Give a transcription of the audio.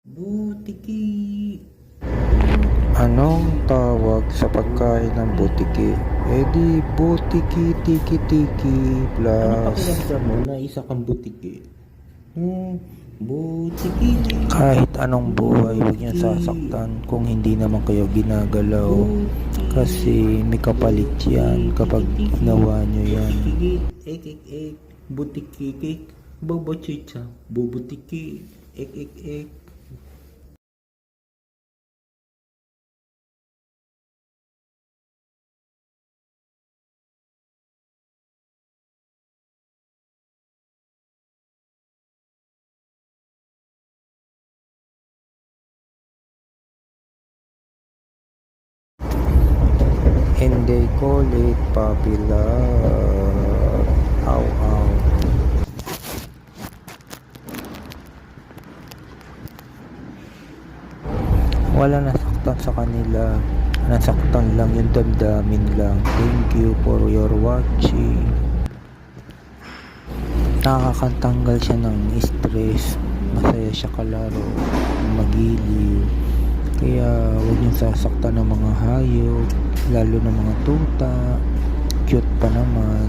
Butiki. Anong tawag sa pagkain ng butiki? Eh di butiki tiki tiki Ano plus pakiramdam mo na isa kang butiki? Butiki. kahit anong buhay huwag niyo sasaktan kung hindi naman kayo ginagalaw kasi may kapalit yan kapag ginawa niyo yan. Ek ek ek. Butiki ek. Bobochicha. Bubutiki. Ek ek ek. And they call it puppy love. Ow ow. Wala nasaktan sa kanila. Nasaktan lang yung damdamin lang. Thank you for your watching. Nakakatanggal siya ng stress. Masaya siya kalaro. Magiliw. Kaya huwag niyong sasaktan ng mga hayop. Lalo ng mga tuta. Cute pa naman.